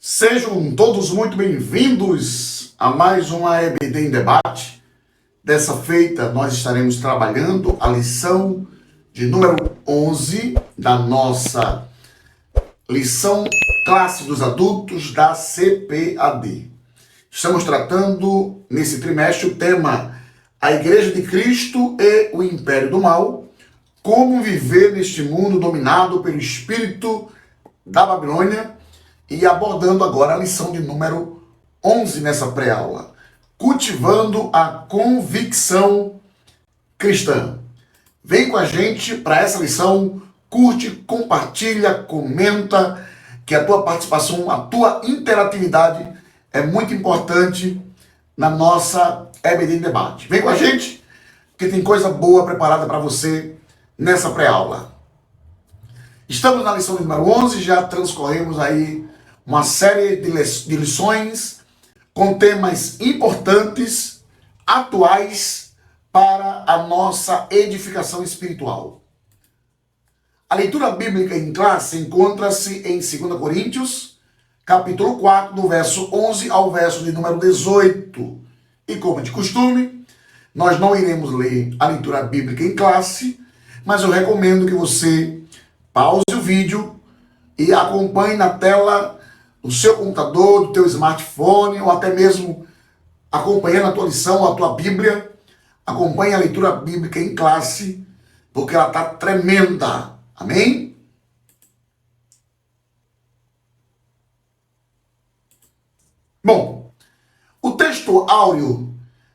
Sejam todos muito bem-vindos a mais uma EBD em Debate. Dessa feita, nós estaremos trabalhando a lição de número 11 da nossa lição Classe dos Adultos da CPAD. Estamos tratando, nesse trimestre, o tema A Igreja de Cristo e o Império do Mal, como viver neste mundo dominado pelo espírito da Babilônia, e abordando agora a lição de número 11 nessa pré-aula, cultivando a convicção cristã. Vem com a gente para essa lição, curte, compartilha, comenta, que a tua participação, a tua interatividade é muito importante na nossa EBD em Debate. Vem com a gente, que tem coisa boa preparada para você nessa pré-aula. Estamos na lição número 11, já transcorremos aí uma série de lições com temas importantes, atuais para a nossa edificação espiritual. A leitura bíblica em classe encontra-se em 2 Coríntios, capítulo 4, do verso 11 ao verso de número 18. E como de costume, nós não iremos ler a leitura bíblica em classe, mas eu recomendo que você pause o vídeo e acompanhe na tela do seu computador, do teu smartphone, ou até mesmo acompanhando a tua lição, a tua Bíblia. Acompanhe a leitura bíblica em classe, porque ela está tremenda. Amém? Bom, o texto áureo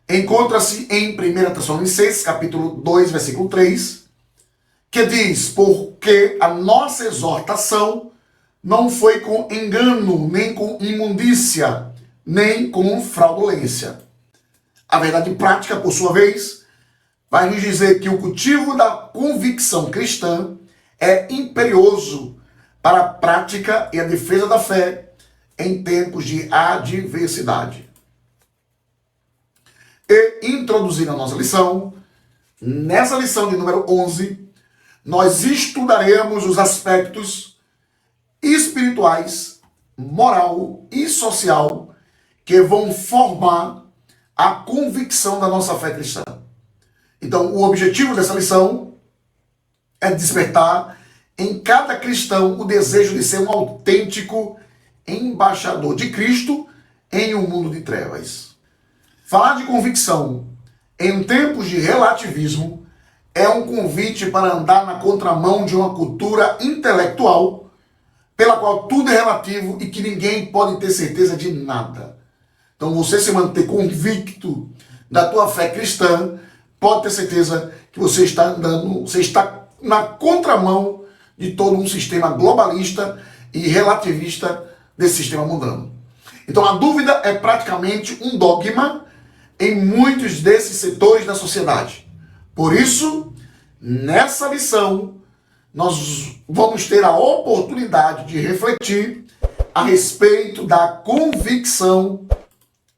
encontra-se em 1 Tessalonicenses, capítulo 2, versículo 3, que diz: porque a nossa exortação não foi com engano, nem com imundícia, nem com fraudulência. A verdade prática, por sua vez, vai nos dizer que o cultivo da convicção cristã é imperioso para a prática e a defesa da fé em tempos de adversidade. E, introduzindo a nossa lição, nessa lição de número 11, nós estudaremos os aspectos espirituais, moral e social que vão formar a convicção da nossa fé cristã. Então, o objetivo dessa lição é despertar em cada cristão o desejo de ser um autêntico embaixador de Cristo em um mundo de trevas. Falar de convicção em tempos de relativismo é um convite para andar na contramão de uma cultura intelectual pela qual tudo é relativo e que ninguém pode ter certeza de nada. Então, você se manter convicto da tua fé cristã, pode ter certeza que você está na contramão de todo um sistema globalista e relativista desse sistema mundano. Então, a dúvida é praticamente um dogma em muitos desses setores da sociedade. Por isso, nessa lição, nós vamos ter a oportunidade de refletir a respeito da convicção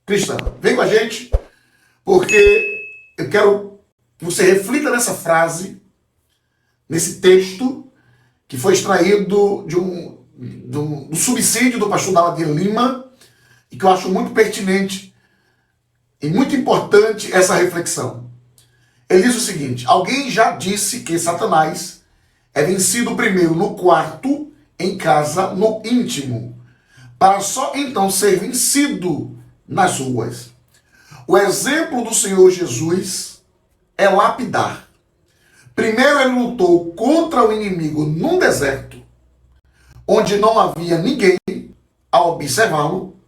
cristã. Vem com a gente, porque eu quero que você reflita nessa frase, nesse texto, que foi extraído do subsídio do pastor Daladier Lima, e que eu acho muito pertinente e muito importante essa reflexão. Ele diz o seguinte: alguém já disse que Satanás é vencido primeiro no quarto, em casa, no íntimo, para só então ser vencido nas ruas. O exemplo do Senhor Jesus é lapidar. Primeiro ele lutou contra o inimigo num deserto, onde não havia ninguém a observá-lo,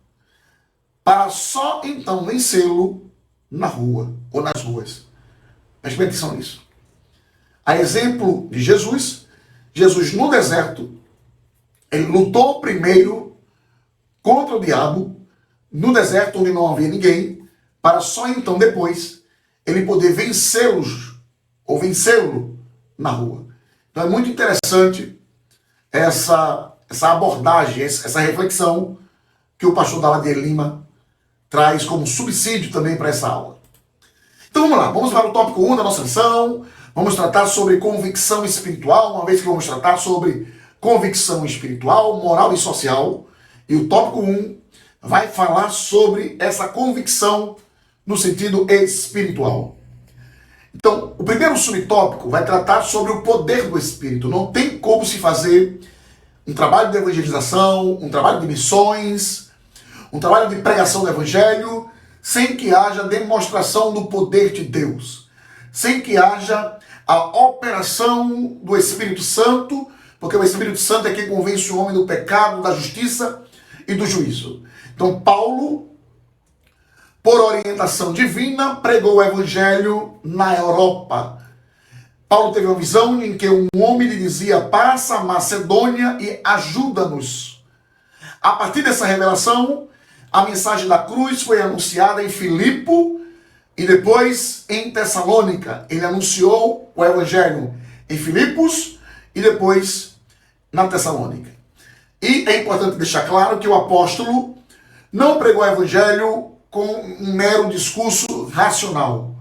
para só então vencê-lo na rua ou nas ruas. Preste atenção nisso. A exemplo de Jesus no deserto, ele lutou primeiro contra o diabo, no deserto onde não havia ninguém, para só então depois ele poder vencê-los, ou vencê-lo na rua. Então é muito interessante essa abordagem, essa reflexão que o pastor Daladier Lima traz como subsídio também para essa aula. Então vamos lá, vamos para o tópico 1 da nossa lição. Vamos tratar sobre convicção espiritual, uma vez que vamos tratar sobre convicção espiritual, moral e social. E o tópico 1 vai falar sobre essa convicção no sentido espiritual. Então, o primeiro subtópico vai tratar sobre o poder do Espírito. Não tem como se fazer um trabalho de evangelização, um trabalho de missões, um trabalho de pregação do Evangelho, sem que haja demonstração do poder de Deus, sem que haja a operação do Espírito Santo, porque o Espírito Santo é quem convence o homem do pecado, da justiça e do juízo. Então, Paulo, por orientação divina, pregou o Evangelho na Europa. Paulo teve uma visão em que um homem lhe dizia: passa a Macedônia e ajuda-nos. A partir dessa revelação, a mensagem da cruz foi anunciada em Filipe e depois em Tessalônica. Ele anunciou o Evangelho em Filipos e depois na Tessalônica. E é importante deixar claro que o apóstolo não pregou o Evangelho com um mero discurso racional.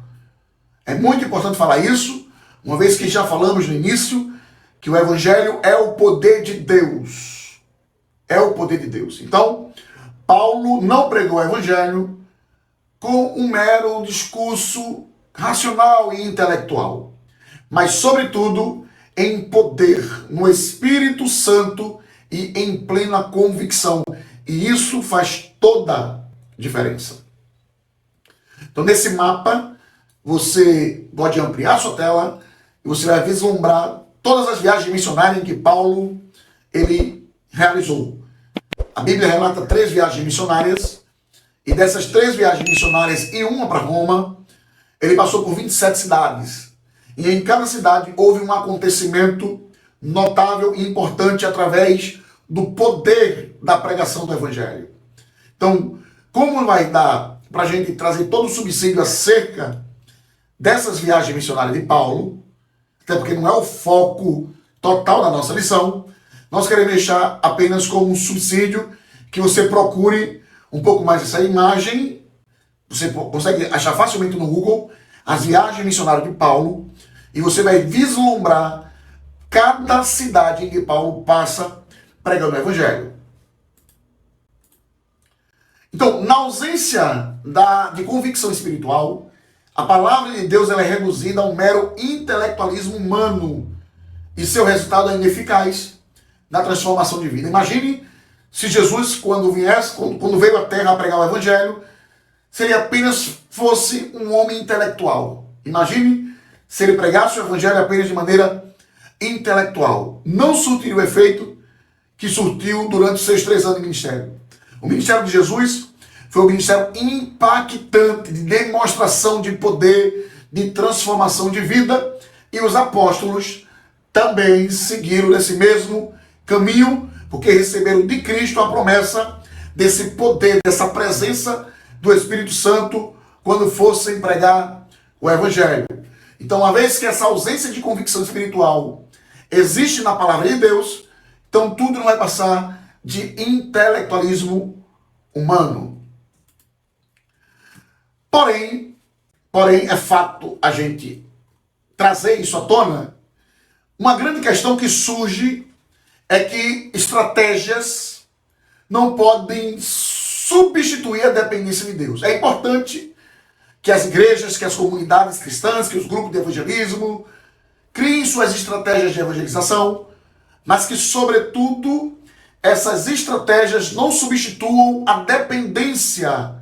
É muito importante falar isso, uma vez que já falamos no início que o Evangelho é o poder de Deus. É o poder de Deus. Então, Paulo não pregou o Evangelho com um mero discurso racional e intelectual, mas, sobretudo, em poder, no Espírito Santo e em plena convicção. E isso faz toda a diferença. Então, nesse mapa, você pode ampliar sua tela e você vai vislumbrar todas as viagens missionárias que Paulo ele realizou. A Bíblia relata 3 viagens missionárias, e dessas 3 viagens missionárias e uma para Roma, ele passou por 27 cidades. E em cada cidade houve um acontecimento notável e importante através do poder da pregação do Evangelho. Então, como vai dar para a gente trazer todo o subsídio acerca dessas viagens missionárias de Paulo, até porque não é o foco total da nossa lição, nós queremos deixar apenas como um subsídio que você procure um pouco mais essa imagem. Você consegue achar facilmente no Google as viagens missionárias de Paulo e você vai vislumbrar cada cidade em que Paulo passa pregando o Evangelho. Então, na ausência de convicção espiritual, a palavra de Deus ela é reduzida a um mero intelectualismo humano e seu resultado é ineficaz na transformação de vida. Imagine se Jesus, quando veio à Terra a pregar o Evangelho, se ele apenas fosse um homem intelectual. Imagine se ele pregasse o Evangelho apenas de maneira intelectual. Não surtiria o efeito que surtiu durante os seus 3 anos de ministério. O ministério de Jesus foi um ministério impactante, de demonstração de poder, de transformação de vida, e os apóstolos também seguiram nesse mesmo caminho, porque receberam de Cristo a promessa desse poder, dessa presença do Espírito Santo quando fossem pregar o Evangelho. Então, uma vez que essa ausência de convicção espiritual existe na palavra de Deus, então tudo não vai passar de intelectualismo humano. Porém, é fato a gente trazer isso à tona. Uma grande questão que surge é que estratégias não podem substituir a dependência de Deus. É importante que as igrejas, que as comunidades cristãs, que os grupos de evangelismo criem suas estratégias de evangelização, mas que, sobretudo, essas estratégias não substituam a dependência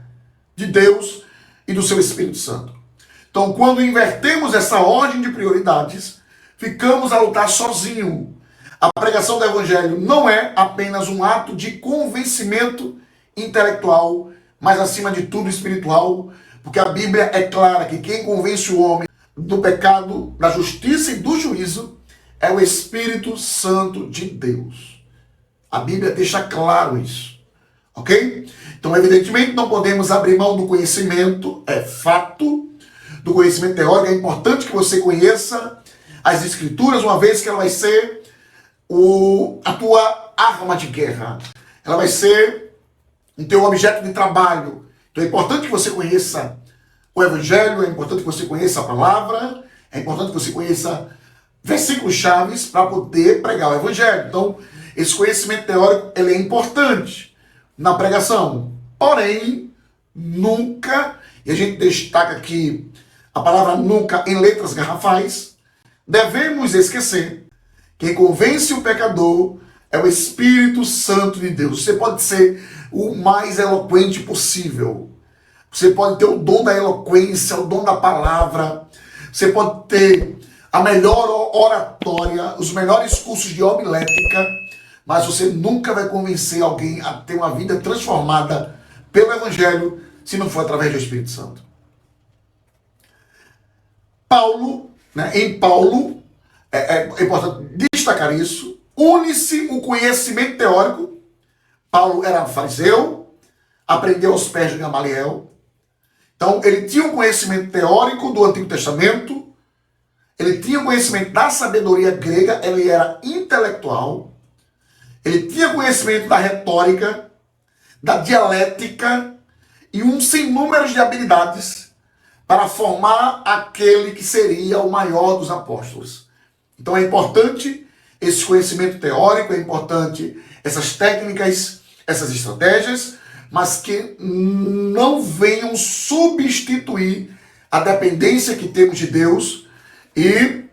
de Deus e do seu Espírito Santo. Então, quando invertemos essa ordem de prioridades, ficamos a lutar sozinho. A pregação do Evangelho não é apenas um ato de convencimento intelectual, mas acima de tudo espiritual, porque a Bíblia é clara que quem convence o homem do pecado, da justiça e do juízo é o Espírito Santo de Deus. A Bíblia deixa claro isso, ok? Então, evidentemente, não podemos abrir mão do conhecimento, é fato, do conhecimento teórico. É importante que você conheça as Escrituras, uma vez que ela vai ser a tua arma de guerra. Ela vai ser o teu objeto de trabalho. Então é importante que você conheça o Evangelho, é importante que você conheça a palavra, é importante que você conheça versículos chaves para poder pregar o Evangelho. Então, esse conhecimento teórico ele é importante, na pregação. Porém, nunca, e a gente destaca aqui a palavra nunca em letras garrafais, devemos esquecer que quem convence o pecador é o Espírito Santo de Deus. Você pode ser o mais eloquente possível. Você pode ter o dom da eloquência, o dom da palavra. Você pode ter a melhor oratória, os melhores cursos de homilética, mas você nunca vai convencer alguém a ter uma vida transformada pelo Evangelho se não for através do Espírito Santo. Paulo, em Paulo, é importante destacar isso, une-se o conhecimento teórico. Paulo era fariseu, aprendeu aos pés de Gamaliel. Então, ele tinha um conhecimento teórico do Antigo Testamento, ele tinha um conhecimento da sabedoria grega, ele era intelectual, ele tinha conhecimento da retórica, da dialética e um sem números de habilidades para formar aquele que seria o maior dos apóstolos. Então é importante esse conhecimento teórico, é importante essas técnicas, essas estratégias, mas que não venham substituir a dependência que temos de Deus e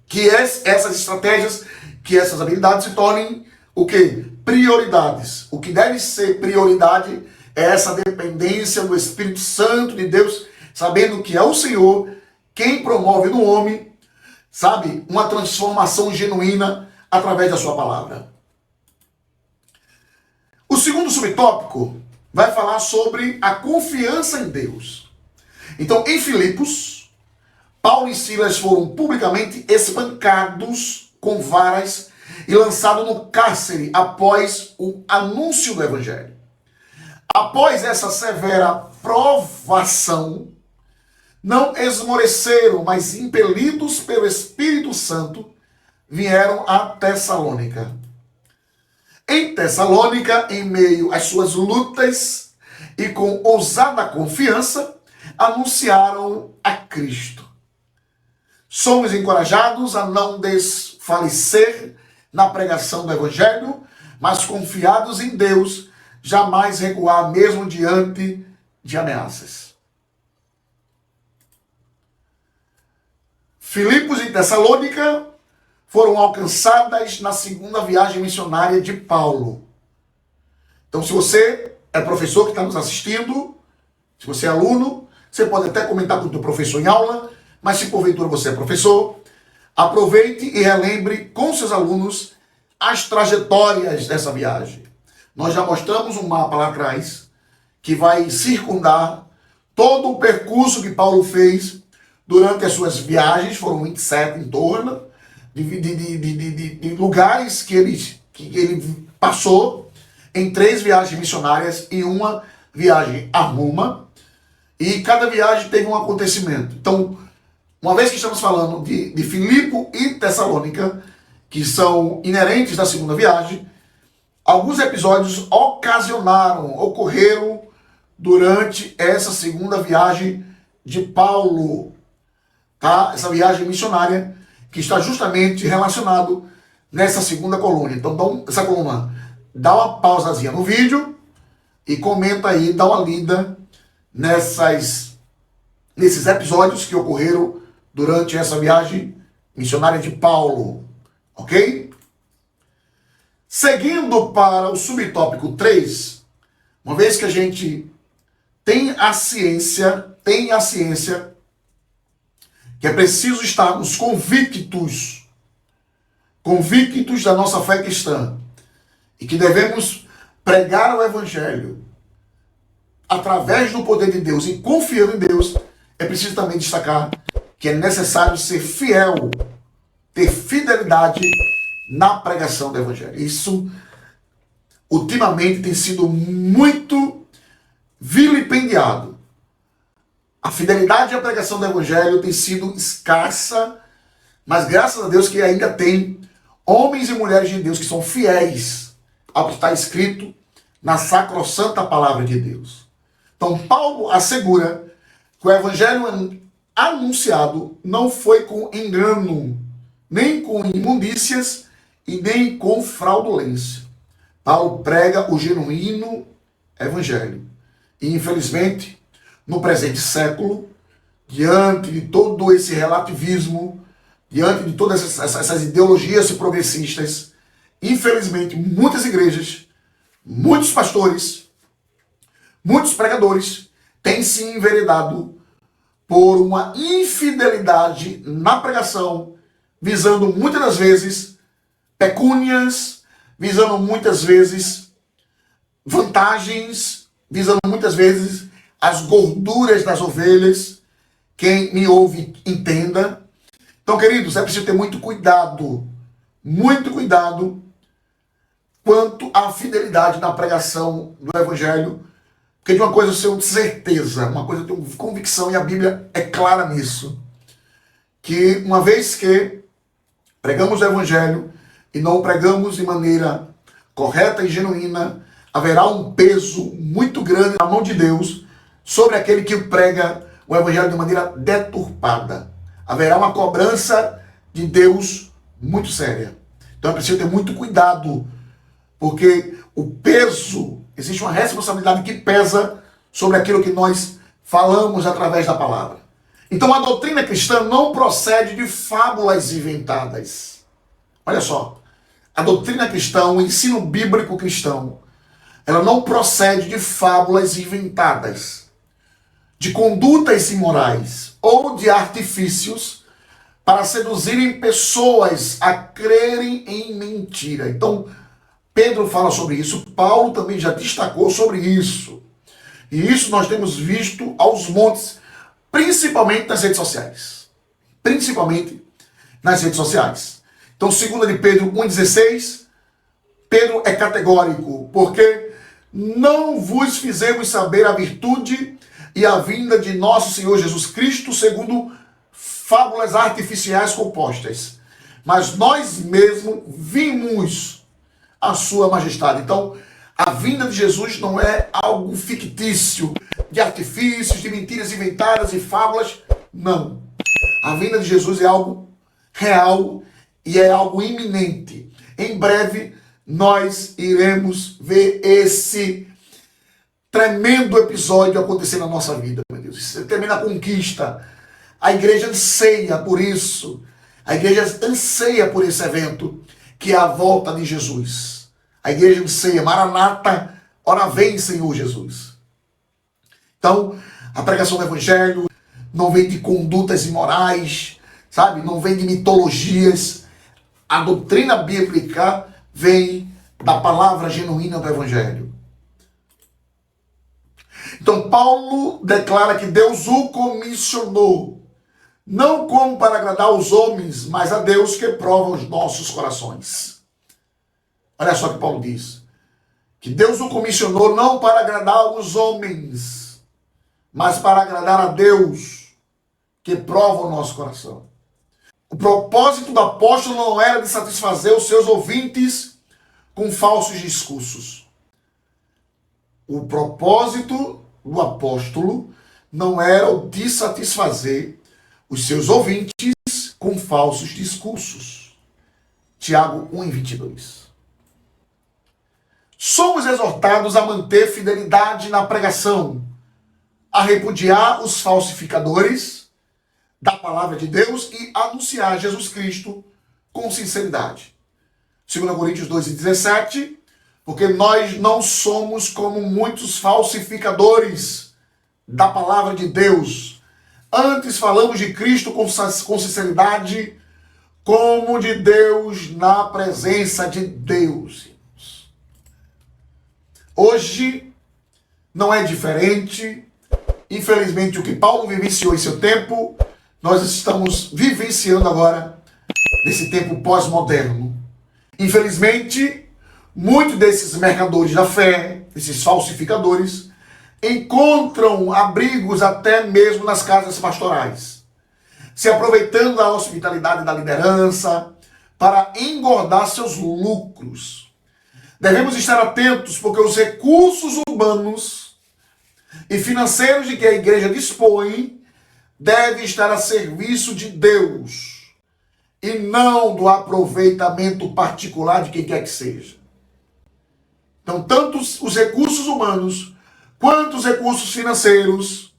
que essas estratégias, que essas habilidades se tornem o quê? Prioridades. O que deve ser prioridade é essa dependência do Espírito Santo de Deus, sabendo que é o Senhor quem promove no homem, sabe, uma transformação genuína através da sua palavra. O segundo subtópico vai falar sobre a confiança em Deus. Então, em Filipos, Paulo e Silas foram publicamente espancados com varas e lançados no cárcere após o anúncio do Evangelho. Após essa severa provação, não esmoreceram, mas impelidos pelo Espírito Santo, vieram a Tessalônica. Em Tessalônica, em meio às suas lutas e com ousada confiança, anunciaram a Cristo. Somos encorajados a não desfalecer na pregação do Evangelho, mas confiados em Deus, jamais recuar mesmo diante de ameaças. Filipos e Tessalônica foram alcançadas na segunda viagem missionária de Paulo. Então, se você é professor que está nos assistindo, se você é aluno, você pode até comentar com o teu professor em aula, mas se porventura você é professor, aproveite e relembre com seus alunos as trajetórias dessa viagem. Nós já mostramos um mapa lá atrás que vai circundar todo o percurso que Paulo fez durante as suas viagens, foram 27 em torno, de lugares que ele passou em 3 viagens missionárias e uma viagem a Roma, e cada viagem teve um acontecimento. Então, uma vez que estamos falando de Filipe e Tessalônica, que são inerentes da segunda viagem, alguns episódios ocorreram durante essa segunda viagem de Paulo, tá? Essa viagem missionária que está justamente relacionado nessa segunda coluna. Então, essa coluna, dá uma pausazinha no vídeo e comenta aí, dá uma lida nesses episódios que ocorreram durante essa viagem missionária de Paulo, ok? Seguindo para o subtópico 3, uma vez que a gente tem a ciência que é preciso estarmos convictos da nossa fé cristã e que devemos pregar o Evangelho através do poder de Deus e confiando em Deus, é preciso também destacar que é necessário ser fiel, ter fidelidade na pregação do Evangelho. Isso, ultimamente, tem sido muito vilipendiado. A fidelidade à pregação do Evangelho tem sido escassa, mas graças a Deus que ainda tem homens e mulheres de Deus que são fiéis ao que está escrito na sacrossanta palavra de Deus. Então, Paulo assegura que o Evangelho anunciado não foi com engano, nem com imundícias e nem com fraudulência. Paulo prega o genuíno evangelho. E, infelizmente, no presente século, diante de todo esse relativismo, diante de todas essas ideologias progressistas, infelizmente, muitas igrejas, muitos pastores, muitos pregadores têm se enveredado por uma infidelidade na pregação, visando muitas das vezes pecúnias, visando muitas vezes vantagens, visando muitas vezes as gorduras das ovelhas. Quem me ouve, entenda. Então, queridos, é preciso ter muito cuidado quanto à fidelidade na pregação do evangelho, porque de uma coisa eu tenho certeza, uma coisa eu tenho convicção, e a Bíblia é clara nisso, que uma vez que pregamos o evangelho e não o pregamos de maneira correta e genuína, haverá um peso muito grande na mão de Deus sobre aquele que prega o evangelho de maneira deturpada. Haverá uma cobrança de Deus muito séria. Então é preciso ter muito cuidado, porque o peso, existe uma responsabilidade que pesa sobre aquilo que nós falamos através da palavra. Então a doutrina cristã não procede de fábulas inventadas. Olha só, a doutrina cristã, o ensino bíblico cristão, ela não procede de fábulas inventadas, de condutas imorais ou de artifícios para seduzirem pessoas a crerem em mentira. Então, Pedro fala sobre isso, Paulo também já destacou sobre isso. E isso nós temos visto aos montes, principalmente nas redes sociais. Principalmente nas redes sociais. Então, 2 de Pedro 1,16, Pedro é categórico, porque não vos fizemos saber a virtude e a vinda de nosso Senhor Jesus Cristo segundo fábulas artificiais compostas, mas nós mesmos vimos a sua majestade. Então, a vinda de Jesus não é algo fictício, de artifícios, de mentiras inventadas e fábulas, não. A vinda de Jesus é algo real e é algo iminente. Em breve, nós iremos ver esse tremendo episódio acontecer na nossa vida, meu Deus. Isso termina a conquista. A igreja anseia por isso. A igreja anseia por esse evento, que é a volta de Jesus. A igreja anseia, Maranata, ora vem, Senhor Jesus. Então, a pregação do evangelho não vem de condutas imorais, sabe? Não vem de mitologias. A doutrina bíblica vem da palavra genuína do evangelho. Então, Paulo declara que Deus o comissionou, não como para agradar os homens, mas a Deus que prova os nossos corações. Olha só o que Paulo diz. Que Deus o comissionou não para agradar os homens, mas para agradar a Deus, que prova o nosso coração. O propósito do apóstolo não era de satisfazer os seus ouvintes com falsos discursos. O propósito do apóstolo não era o de satisfazer os seus ouvintes com falsos discursos. Tiago 1:22. Somos exortados a manter fidelidade na pregação, a repudiar os falsificadores da palavra de Deus e anunciar Jesus Cristo com sinceridade. 2 Coríntios 2:17, porque nós não somos como muitos falsificadores da palavra de Deus. Antes falamos de Cristo com sinceridade, como de Deus na presença de Deus. Hoje não é diferente. Infelizmente, o que Paulo vivenciou em seu tempo, nós estamos vivenciando agora nesse tempo pós-moderno. Infelizmente, muitos desses mercadores da fé, esses falsificadores, encontram abrigos até mesmo nas casas pastorais, se aproveitando da hospitalidade da liderança para engordar seus lucros. Devemos estar atentos, porque os recursos humanos e financeiros de que a igreja dispõe devem estar a serviço de Deus e não do aproveitamento particular de quem quer que seja. Então, tanto os recursos humanos quanto os recursos financeiros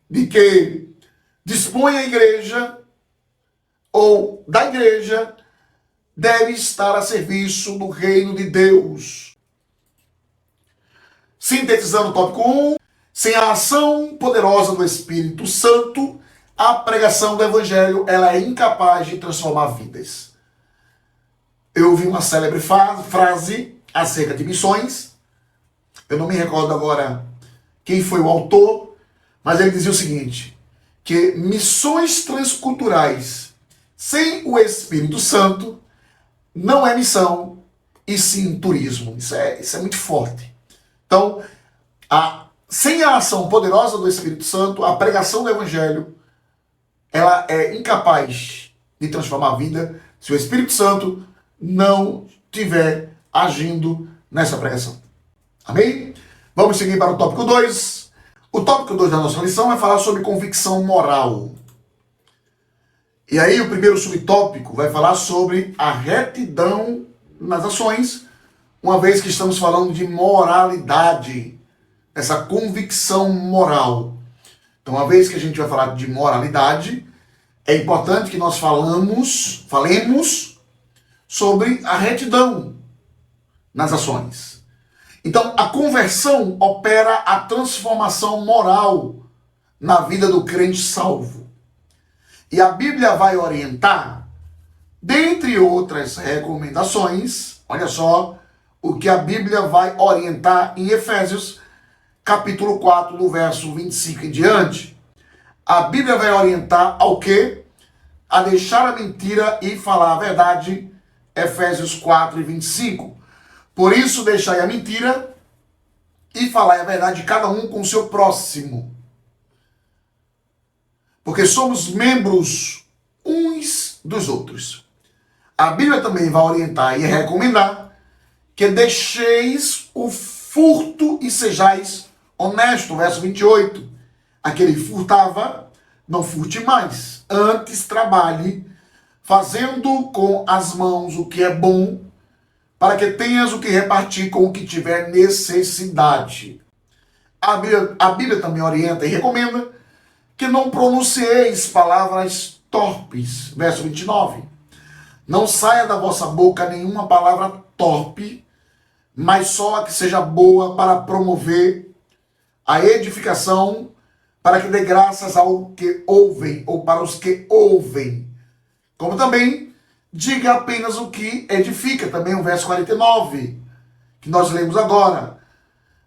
de que dispõe a igreja ou da igreja deve estar a serviço do reino de Deus. Sintetizando o tópico 1, sem a ação poderosa do Espírito Santo, a pregação do Evangelho ela é incapaz de transformar vidas. Eu ouvi uma célebre frase acerca de missões. Eu não me recordo agora quem foi o autor, mas ele dizia o seguinte, que missões transculturais sem o Espírito Santo não é missão, e sim turismo. Isso é muito forte. Então, sem a ação poderosa do Espírito Santo, a pregação do Evangelho ela é incapaz de transformar a vida se o Espírito Santo não estiver agindo nessa pregação. Amém? Vamos seguir para o tópico 2. O tópico 2 da nossa lição vai falar sobre convicção moral. E aí o primeiro subtópico vai falar sobre a retidão nas ações, uma vez que estamos falando de moralidade, essa convicção moral. Então, uma vez que a gente vai falar de moralidade, é importante que nós falemos sobre a retidão nas ações. Então, a conversão opera a transformação moral na vida do crente salvo. E a Bíblia vai orientar, dentre outras recomendações, olha só o que a Bíblia vai orientar em Efésios, capítulo 4, do verso 25 em diante. A Bíblia vai orientar ao quê? A deixar a mentira e falar a verdade, Efésios 4 e 25. Por isso, deixai a mentira e falai a verdade, cada um com o seu próximo. Porque somos membros uns dos outros. A Bíblia também vai orientar e recomendar que deixeis o furto e sejais honestos. Verso 28. Aquele que furtava, não furte mais. Antes trabalhe, fazendo com as mãos o que é bom, para que tenhas o que repartir com o que tiver necessidade. A Bíblia também orienta e recomenda que não pronuncieis palavras torpes. Verso 29. Não saia da vossa boca nenhuma palavra torpe, mas só a que seja boa para promover a edificação, para que dê graças ao que ouvem, ou para os que ouvem. Como também diga apenas o que edifica, também o verso 49, que nós lemos agora.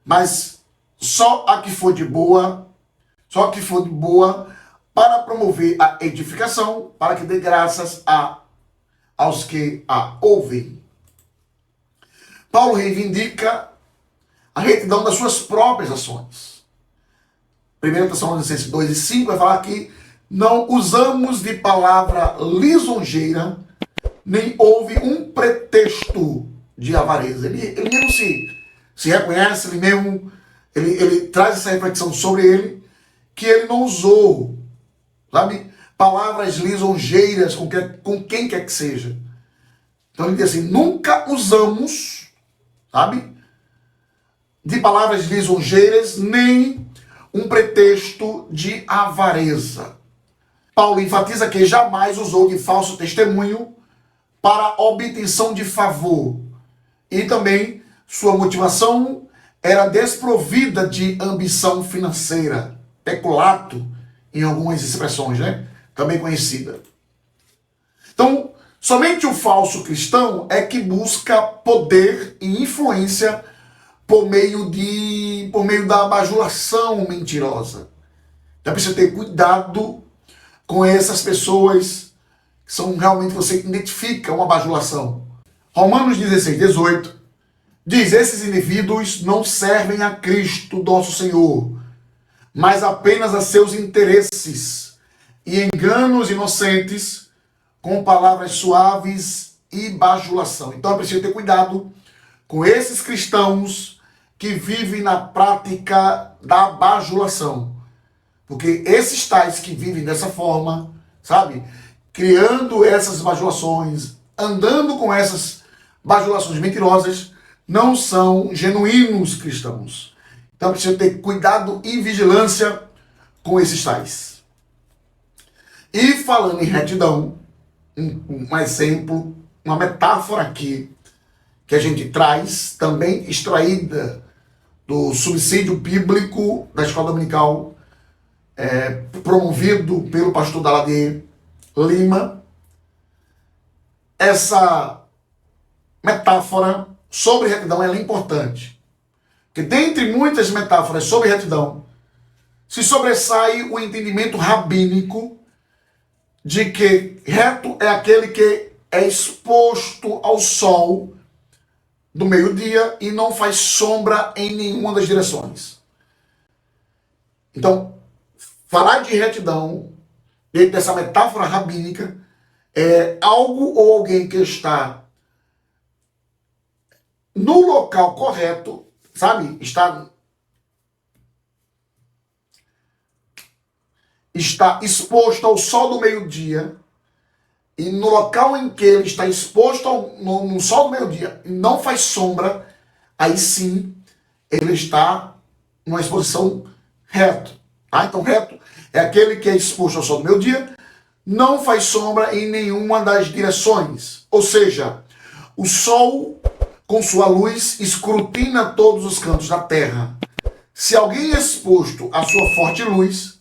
Mas só a que for de boa, para promover a edificação, para que dê graças aos que a ouvem. Paulo reivindica a retidão das suas próprias ações. 1 Tessalonicenses 2 e 5 vai falar que não usamos de palavra lisonjeira, nem houve um pretexto de avareza. Ele mesmo se reconhece, ele traz essa reflexão sobre ele, que ele não usou, sabe, palavras lisonjeiras com quem quer que seja. Então ele diz assim, nunca usamos, sabe, de palavras lisonjeiras, nem um pretexto de avareza. Paulo enfatiza que jamais usou de falso testemunho para obtenção de favor. E também sua motivação era desprovida de ambição financeira, peculato, em algumas expressões, né? Também conhecida. Então, somente o falso cristão é que busca poder e influência por meio da bajulação mentirosa. Então precisa ter cuidado com essas pessoas que são realmente, você identifica uma bajulação. Romanos 16, 18 diz, esses indivíduos não servem a Cristo, nosso Senhor, mas apenas a seus interesses e enganos inocentes com palavras suaves e bajulação. Então é preciso ter cuidado com esses cristãos que vivem na prática da bajulação. Porque esses tais que vivem dessa forma, sabe, criando essas bajulações, andando com essas bajulações mentirosas, não são genuínos cristãos. Então precisa ter cuidado e vigilância com esses tais. E falando em retidão, um exemplo, uma metáfora aqui que a gente traz, também extraída do subsídio bíblico da escola dominical, promovido pelo pastor Daladier Lima. Essa metáfora sobre retidão ela é importante, porque dentre muitas metáforas sobre retidão, se sobressai o entendimento rabínico de que reto é aquele que é exposto ao sol do meio-dia e não faz sombra em nenhuma das direções. Então, falar de retidão, dentro dessa metáfora rabínica, é algo ou alguém que está no local correto, sabe? Está exposto ao sol do meio-dia, e no local em que ele está exposto no sol do meio-dia e não faz sombra, aí sim ele está numa exposição reto. Tá? Então, reto é aquele que é exposto ao sol do meio-dia, não faz sombra em nenhuma das direções. Ou seja, o sol, com sua luz, escrutina todos os cantos da terra. Se alguém é exposto à sua forte luz,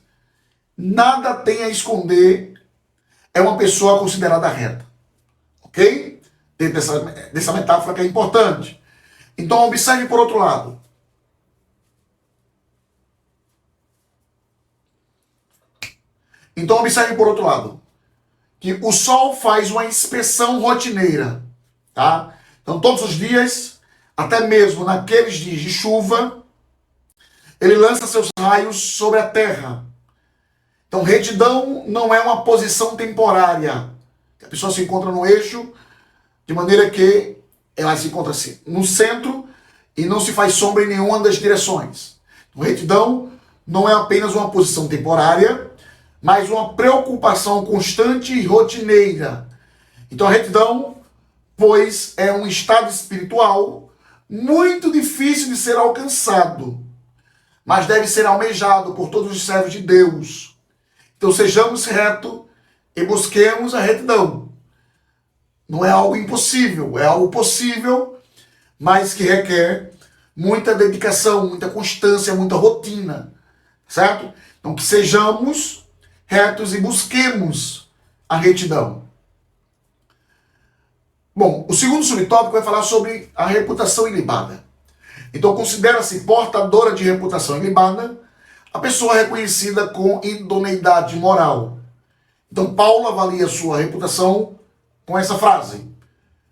nada tem a esconder, é uma pessoa considerada reta. Ok? Dentro dessa metáfora que é importante. Então, observe por outro lado. Que o sol faz uma inspeção rotineira. Tá? Então, todos os dias, até mesmo naqueles dias de chuva, ele lança seus raios sobre a terra. Então, retidão não é uma posição temporária. A pessoa se encontra no eixo, de maneira que ela se encontra assim, no centro e não se faz sombra em nenhuma das direções. Então, retidão não é apenas uma posição temporária, mas uma preocupação constante e rotineira. Então, a retidão, pois, é um estado espiritual muito difícil de ser alcançado, mas deve ser almejado por todos os servos de Deus. Então sejamos retos e busquemos a retidão. Não é algo impossível, é algo possível, mas que requer muita dedicação, muita constância, muita rotina, certo? Então que sejamos retos e busquemos a retidão. Bom, o segundo subtópico vai falar sobre a reputação ilibada. Então considera-se portadora de reputação ilibada a pessoa reconhecida com idoneidade moral. Então Paulo avalia sua reputação com essa frase: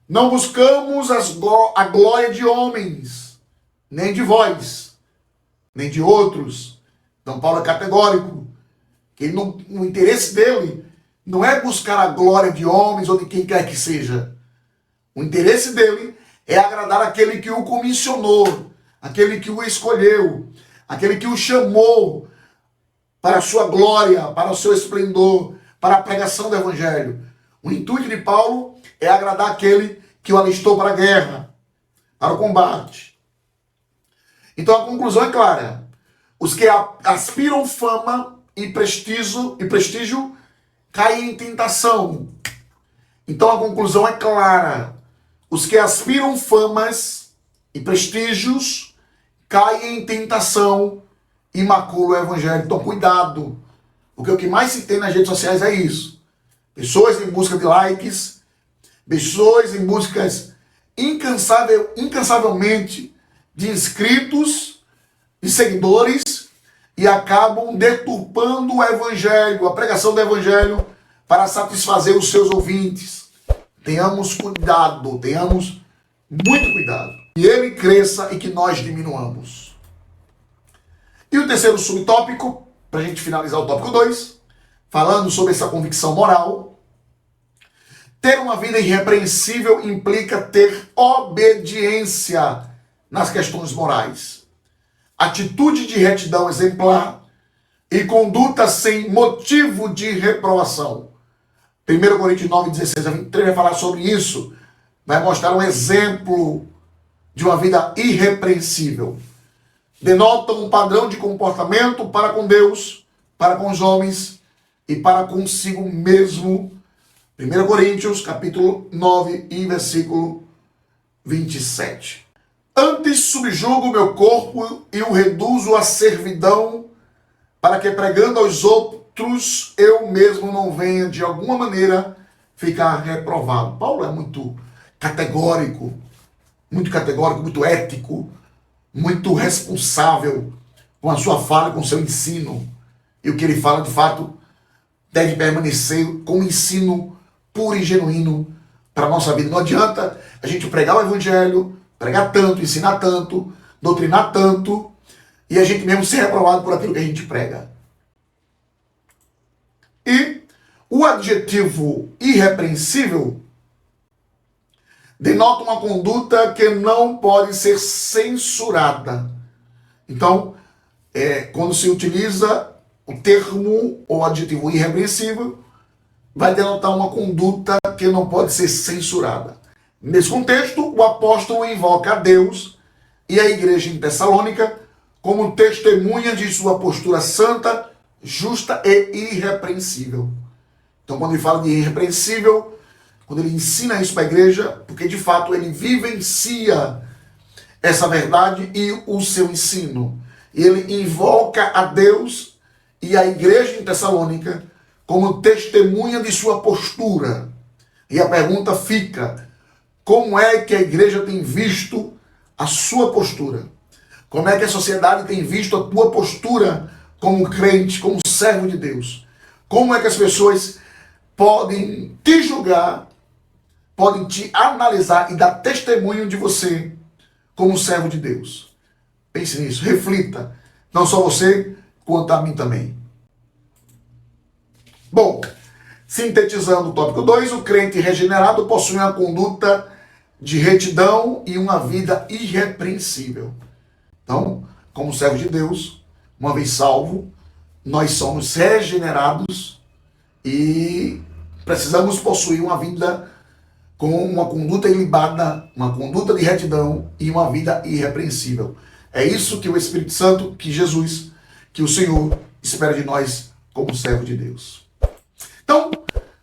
não buscamos a glória de homens, nem de vós, nem de outros. Então Paulo é categórico, que no interesse dele não é buscar a glória de homens ou de quem quer que seja. O interesse dele é agradar aquele que o comissionou, aquele que o escolheu, aquele que o chamou para a sua glória, para o seu esplendor, para a pregação do evangelho. O intuito de Paulo é agradar aquele que o alistou para a guerra, para o combate. Então a conclusão é clara. Os que aspiram fama e prestígio caem em tentação. Então a conclusão é clara. Os que aspiram famas e prestígios caem em tentação e maculam o evangelho. Então cuidado, porque o que mais se tem nas redes sociais é isso. Pessoas em busca de likes, pessoas em busca incansavelmente de inscritos e seguidores, e acabam deturpando o evangelho, a pregação do evangelho, para satisfazer os seus ouvintes. Tenhamos cuidado, tenhamos muito cuidado. Que ele cresça e que nós diminuamos. E o terceiro subtópico, para a gente finalizar o tópico 2, falando sobre essa convicção moral. Ter uma vida irrepreensível implica ter obediência nas questões morais, atitude de retidão exemplar e conduta sem motivo de reprovação. 1 Coríntios 9, 16 a 23 vai falar sobre isso, vai mostrar um exemplo de uma vida irrepreensível. Denotam um padrão de comportamento para com Deus, para com os homens e para consigo mesmo. 1 Coríntios, capítulo 9 e versículo 27. Antes subjugo o meu corpo e o reduzo à servidão, para que pregando aos outros, eu mesmo não venha de alguma maneira ficar reprovado. Paulo é muito categórico, muito ético, muito responsável com a sua fala, com o seu ensino. E o que ele fala, de fato, deve permanecer com ensino puro e genuíno para a nossa vida. Não adianta a gente pregar o evangelho, pregar tanto, ensinar tanto, doutrinar tanto, e a gente mesmo ser reprovado por aquilo que a gente prega. E o adjetivo irrepreensível denota uma conduta que não pode ser censurada. Então, quando se utiliza o termo ou adjetivo irrepreensível, vai denotar uma conduta que não pode ser censurada. Nesse contexto, o apóstolo invoca a Deus e a igreja em Tessalônica como testemunha de sua postura santa, justa e irrepreensível. Então, quando ele fala de irrepreensível, quando ele ensina isso para a igreja, porque de fato ele vivencia essa verdade e o seu ensino. E ele invoca a Deus e a igreja em Tessalônica como testemunha de sua postura. E a pergunta fica: como é que a igreja tem visto a sua postura? Como é que a sociedade tem visto a tua postura como crente, como servo de Deus? Como é que as pessoas podem te julgar, podem te analisar e dar testemunho de você como servo de Deus? Pense nisso, reflita. Não só você, quanto a mim também. Bom, sintetizando o tópico 2, o crente regenerado possui uma conduta de retidão e uma vida irrepreensível. Então, como servo de Deus, uma vez salvo, nós somos regenerados e precisamos possuir uma vida com uma conduta ilibada, uma conduta de retidão e uma vida irrepreensível. É isso que o Espírito Santo, que Jesus, que o Senhor espera de nós como servo de Deus. Então,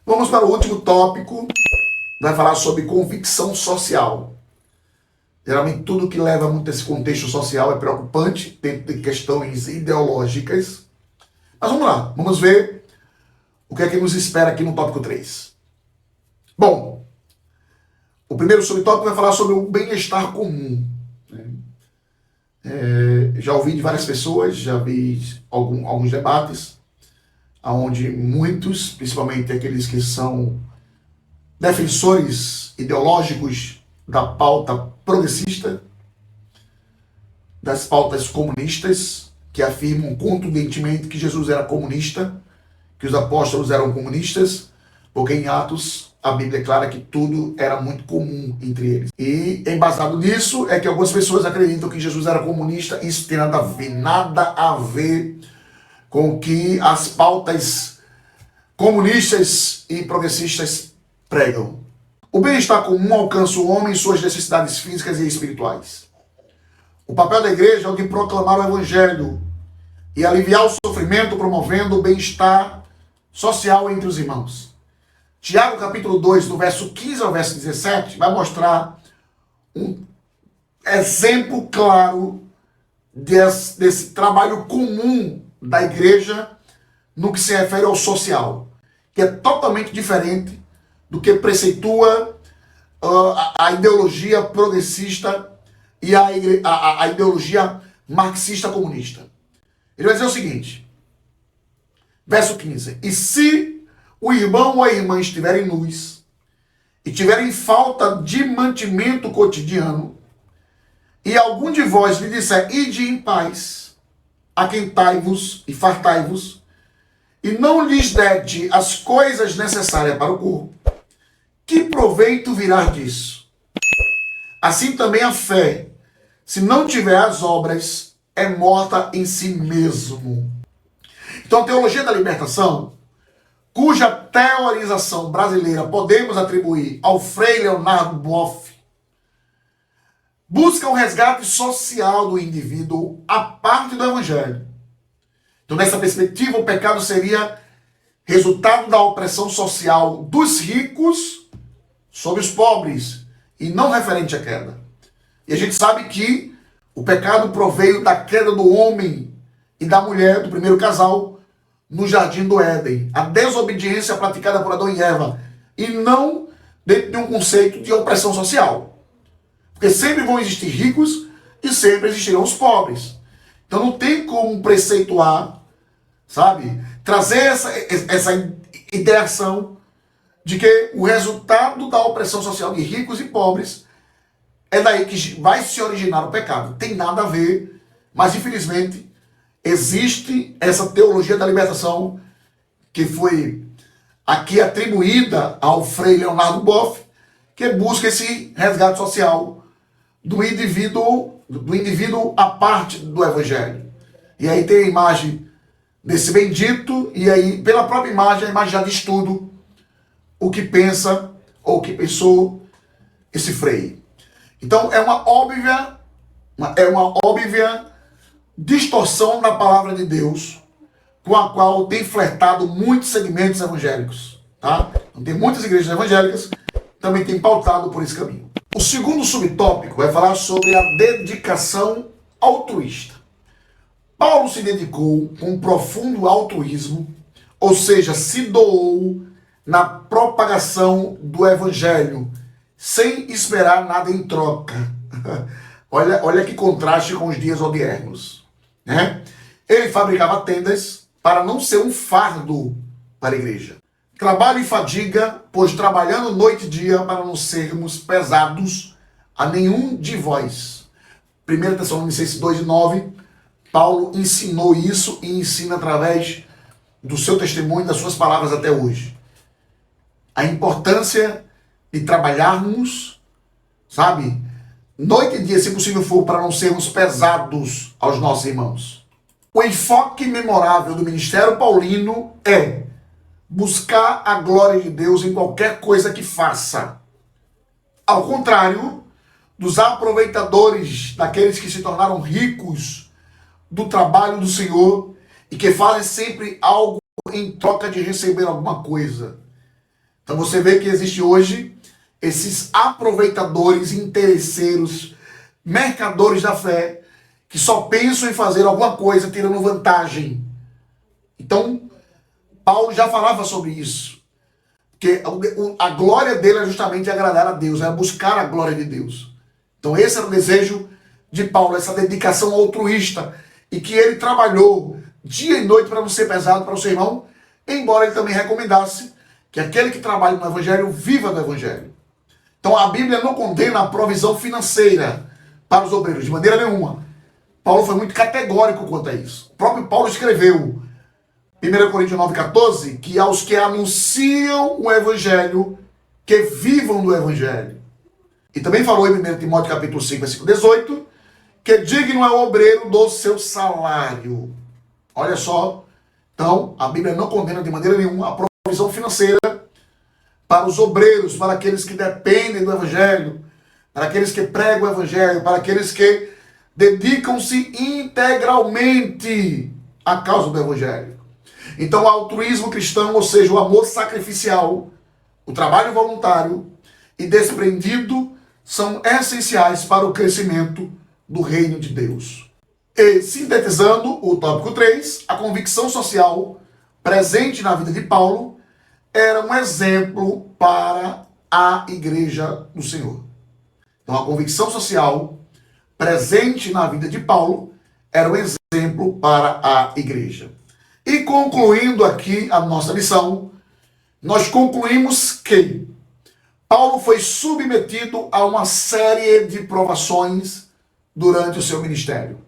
vamos para o último tópico. Vai falar sobre convicção social. Geralmente tudo que leva muito a esse contexto social é preocupante dentro de questões ideológicas. Mas vamos lá, vamos ver o que é que nos espera aqui no tópico 3. Bom, o primeiro subtópico vai falar sobre o bem-estar comum. Já ouvi de várias pessoas, já vi alguns debates, onde muitos, principalmente aqueles que são defensores ideológicos da pauta progressista, das pautas comunistas, que afirmam contundentemente que Jesus era comunista, que os apóstolos eram comunistas, porque em Atos a Bíblia declara que tudo era muito comum entre eles. E embasado nisso é que algumas pessoas acreditam que Jesus era comunista. Isso tem nada a ver com o que as pautas comunistas e progressistas pregam. O bem-estar comum alcança o homem em suas necessidades físicas e espirituais. O papel da igreja é o de proclamar o evangelho e aliviar o sofrimento, promovendo o bem-estar social entre os irmãos. Tiago, capítulo 2, do verso 15 ao verso 17, vai mostrar um exemplo claro desse trabalho comum da igreja no que se refere ao social, que é totalmente diferente do que preceitua a ideologia progressista e a ideologia marxista-comunista. Ele vai dizer o seguinte, verso 15: e se o irmão ou a irmã estiverem nus e tiverem falta de mantimento cotidiano, e algum de vós lhe disser, ide em paz, aquentai-vos e fartai-vos, e não lhes dede as coisas necessárias para o corpo, que proveito virá disso? Assim também a fé, se não tiver as obras, é morta em si mesmo. Então a teologia da libertação, cuja teorização brasileira podemos atribuir ao Frei Leonardo Boff, busca o resgate social do indivíduo à parte do evangelho. Então, nessa perspectiva, o pecado seria resultado da opressão social dos ricos sobre os pobres, e não referente à queda. E a gente sabe que o pecado proveio da queda do homem e da mulher, do primeiro casal, no jardim do Éden. A desobediência praticada por Adão e Eva, e não dentro de um conceito de opressão social. Porque sempre vão existir ricos e sempre existirão os pobres. Então não tem como preceituar, sabe, trazer essa ideação de que o resultado da opressão social de ricos e pobres é daí que vai se originar o pecado. Tem nada a ver, mas infelizmente existe essa teologia da libertação que foi aqui atribuída ao Frei Leonardo Boff, que busca esse resgate social do indivíduo à parte do evangelho. E aí tem a imagem desse bendito, e aí pela própria imagem, a imagem já diz tudo o que pensa ou o que pensou esse Frei. Então é uma óbvia distorção da palavra de Deus, com a qual tem flertado muitos segmentos evangélicos, tá? Então, tem muitas igrejas evangélicas que também têm pautado por esse caminho. O segundo subtópico vai falar sobre a dedicação altruísta. Paulo se dedicou com profundo altruísmo, ou seja, se doou na propagação do evangelho, sem esperar nada em troca. Olha que contraste com os dias odiernos, né? Ele fabricava tendas para não ser um fardo para a igreja. Trabalho e fadiga, pois trabalhando noite e dia para não sermos pesados a nenhum de vós. 1 Tessalonicenses 2:9, Paulo ensinou isso e ensina através do seu testemunho, das suas palavras até hoje. A importância de trabalharmos, sabe, noite e dia, se possível for, para não sermos pesados aos nossos irmãos. O enfoque memorável do ministério paulino é buscar a glória de Deus em qualquer coisa que faça. Ao contrário dos aproveitadores, daqueles que se tornaram ricos do trabalho do Senhor e que fazem sempre algo em troca de receber alguma coisa. Então você vê que existe hoje esses aproveitadores, interesseiros, mercadores da fé, que só pensam em fazer alguma coisa tirando vantagem. Então, Paulo já falava sobre isso. Que a glória dele é justamente agradar a Deus, é buscar a glória de Deus. Então esse era o desejo de Paulo, essa dedicação altruísta, e que ele trabalhou dia e noite para não ser pesado para o seu irmão, embora ele também recomendasse que aquele que trabalha no evangelho viva do evangelho. Então a Bíblia não condena a provisão financeira para os obreiros, de maneira nenhuma. Paulo foi muito categórico quanto a isso. O próprio Paulo escreveu, 1 Coríntios 9,14, que aos que anunciam o evangelho, que vivam do evangelho. E também falou em 1 Timóteo capítulo 5, versículo 18, que digno é o obreiro do seu salário. Olha só, então a Bíblia não condena de maneira nenhuma a provisão financeira para os obreiros, para aqueles que dependem do evangelho, para aqueles que pregam o evangelho, para aqueles que dedicam-se integralmente à causa do evangelho. Então o altruísmo cristão, ou seja, o amor sacrificial, o trabalho voluntário e desprendido são essenciais para o crescimento do reino de Deus. E, sintetizando o tópico 3, a convicção social presente na vida de Paulo era um exemplo para a igreja do Senhor. Então a convicção social presente na vida de Paulo era um exemplo para a igreja. E concluindo aqui a nossa lição, nós concluímos que Paulo foi submetido a uma série de provações durante o seu ministério.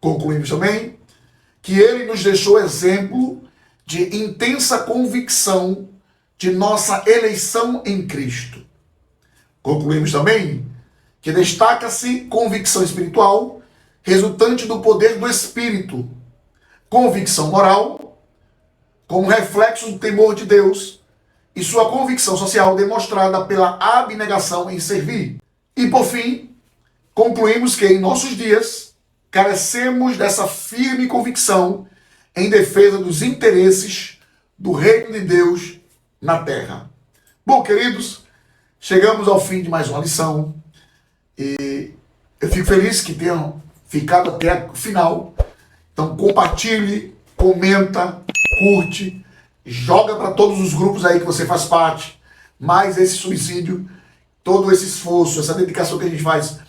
Concluímos também que ele nos deixou exemplo de intensa convicção de nossa eleição em Cristo. Concluímos também que destaca-se convicção espiritual resultante do poder do Espírito, convicção moral como reflexo do temor de Deus e sua convicção social demonstrada pela abnegação em servir. E por fim, concluímos que em nossos dias carecemos dessa firme convicção em defesa dos interesses do reino de Deus na terra. Bom, queridos, chegamos ao fim de mais uma lição e eu fico feliz que tenham ficado até o final. Então compartilhe, comenta, curte, joga para todos os grupos aí que você faz parte. Mais esse subsídio, todo esse esforço, essa dedicação que a gente faz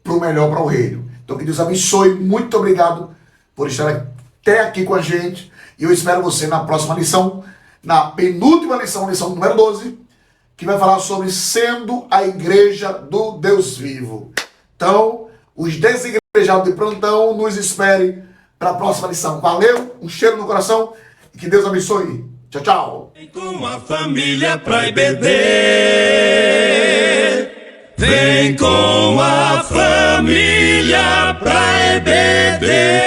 para o melhor, para o reino. Então que Deus abençoe, muito obrigado por estar até aqui com a gente. E eu espero você na próxima lição, na penúltima lição, lição número 12, que vai falar sobre sendo a igreja do Deus vivo. Então, os desigrejados de plantão, nos espere para a próxima lição. Valeu, um cheiro no coração e que Deus abençoe. Tchau, tchau. Vem com a família pra IBD. Vem com a família pra IBD.